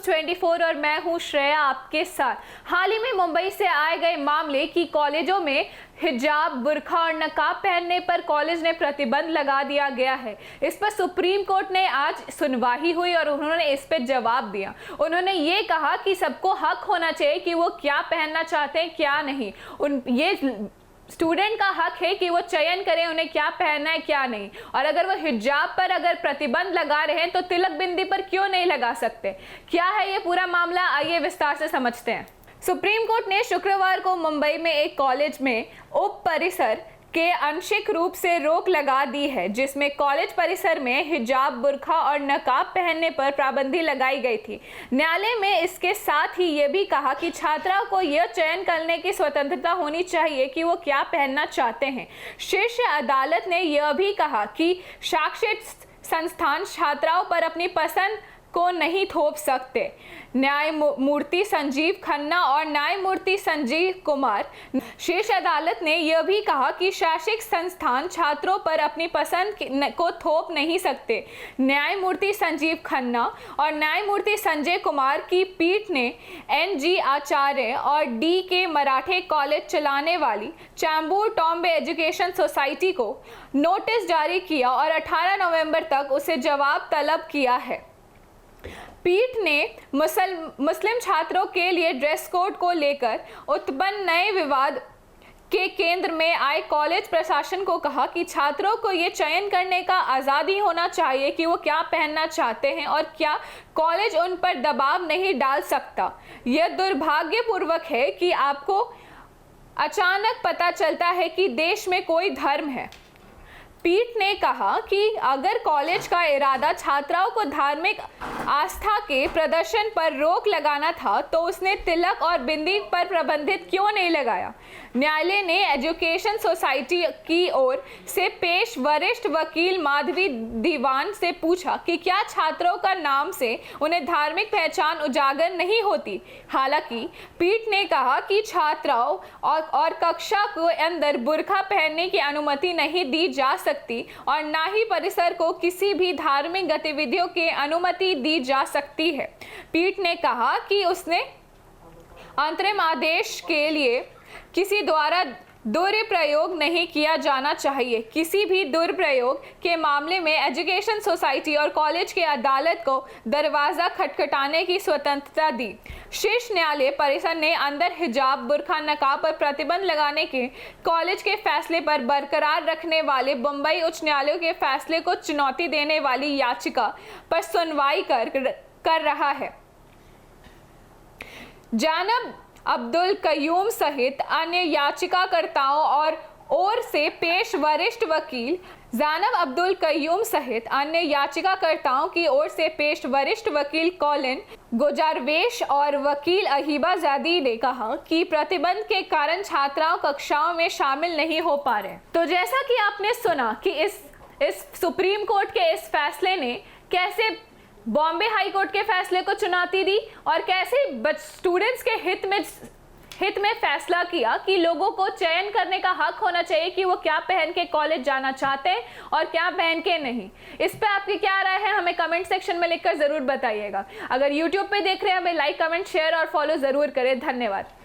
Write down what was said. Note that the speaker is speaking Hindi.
न्यूज़ 24 और मैं हूं श्रेया आपके साथ। हाल ही में मुंबई से आए गए मामले की कॉलेजों में हिजाब, बुर्का और नकाब पहनने पर कॉलेज ने प्रतिबंध लगा दिया गया है। इस पर सुप्रीम कोर्ट ने आज सुनवाई हुई और उन्होंने इस पर जवाब दिया। उन्होंने ये कहा कि सबको हक होना चाहिए कि वो क्या पहनना चाहते हैं क्या नहीं। ये स्टूडेंट का हक है कि वो चयन करें उन्हें क्या पहनना है क्या नहीं। और अगर वो हिजाब पर अगर प्रतिबंध लगा रहे हैं तो तिलक बिंदी पर क्यों नहीं लगा सकते। क्या है ये पूरा मामला, आइए विस्तार से समझते हैं। सुप्रीम कोर्ट ने शुक्रवार को मुंबई में एक कॉलेज में उप परिसर के आंशिक रूप से रोक लगा दी है, जिसमें कॉलेज परिसर में हिजाब, बुर्का और नकाब पहनने पर पाबंदी लगाई गई थी। न्यायालय में इसके साथ ही ये भी कहा कि छात्राओं को यह चयन करने की स्वतंत्रता होनी चाहिए कि वो क्या पहनना चाहते हैं। शीर्ष अदालत ने यह भी कहा कि शैक्षिक संस्थान छात्राओं पर अपनी पसंद को नहीं थोप सकते। न्यायमूर्ति संजीव खन्ना और न्यायमूर्ति संजीव कुमार, शीर्ष अदालत ने यह भी कहा कि शैक्षिक संस्थान छात्रों पर अपनी पसंद को थोप नहीं सकते। न्यायमूर्ति संजीव खन्ना और न्यायमूर्ति संजय कुमार की पीठ ने NG आचार्य और DK मराठे कॉलेज चलाने वाली चैम्बूर टॉम्बे एजुकेशन सोसाइटी को नोटिस जारी किया और 18 नवंबर तक उसे जवाब तलब किया है। पीठ ने मुस्लिम छात्रों के लिए ड्रेस कोड को लेकर उत्पन्न नए विवाद के केंद्र में आए कॉलेज प्रशासन को कहा कि छात्रों को ये चयन करने का आज़ादी होना चाहिए कि वो क्या पहनना चाहते हैं और क्या कॉलेज उन पर दबाव नहीं डाल सकता। यह दुर्भाग्यपूर्वक है कि आपको अचानक पता चलता है कि देश में कोई धर्म है। पीठ ने कहा कि अगर कॉलेज का इरादा छात्राओं को धार्मिक आस्था के प्रदर्शन पर रोक लगाना था तो उसने तिलक और बिंदी पर प्रतिबंध क्यों नहीं लगाया। न्यायालय ने एजुकेशन सोसाइटी की ओर से पेश वरिष्ठ वकील माधवी दीवान से पूछा कि क्या छात्रों का नाम से उन्हें धार्मिक पहचान उजागर नहीं होती। हालांकि पीठ ने कहा कि छात्राओं और कक्षा के अंदर बुर्का पहनने की अनुमति नहीं दी जा सकती और ना ही परिसर को किसी भी धार्मिक गतिविधियों की अनुमति दी जा सकती है। पीठ ने कहा कि उसने अंतरिम आदेश के लिए किसी द्वारा दुरुपयोग नहीं किया जाना चाहिए। किसी भी दुरुपयोग के मामले में एजुकेशन सोसाइटी और कॉलेज के अदालत को दरवाज़ा खटखटाने की स्वतंत्रता दी। शीर्ष न्यायालय परिसर ने अंदर हिजाब, बुर्का, नकाब पर प्रतिबंध लगाने के कॉलेज के फैसले पर बरकरार रखने वाले मुंबई उच्च न्यायालय के फैसले को चुनौती देने वाली याचिका पर सुनवाई कर रहा है। जानब अब्दुल कयूम सहित अन्य याचिकाकर्ताओं और ओर से पेश वरिष्ठ वकील जानब अब्दुल कयूम सहित अन्य याचिकाकर्ताओं की ओर से पेश वरिष्ठ वकील कॉलिन गुजारवेश और वकील अहीबा जादी ने कहा कि प्रतिबंध के कारण छात्राओं कक्षाओं में शामिल नहीं हो पा रहे। तो जैसा कि आपने सुना कि इस सुप्रीम कोर्ट के इस फैसले ने कैसे बॉम्बे हाई कोर्ट के फैसले को चुनौती दी और कैसे स्टूडेंट्स के हित में फैसला किया कि लोगों को चयन करने का हक होना चाहिए कि वो क्या पहन के कॉलेज जाना चाहते हैं और क्या पहन के नहीं। इस पे आपकी क्या राय है हमें कमेंट सेक्शन में लिखकर ज़रूर बताइएगा। अगर यूट्यूब पे देख रहे हैं हमें लाइक, कमेंट, शेयर और फॉलो ज़रूर करें। धन्यवाद।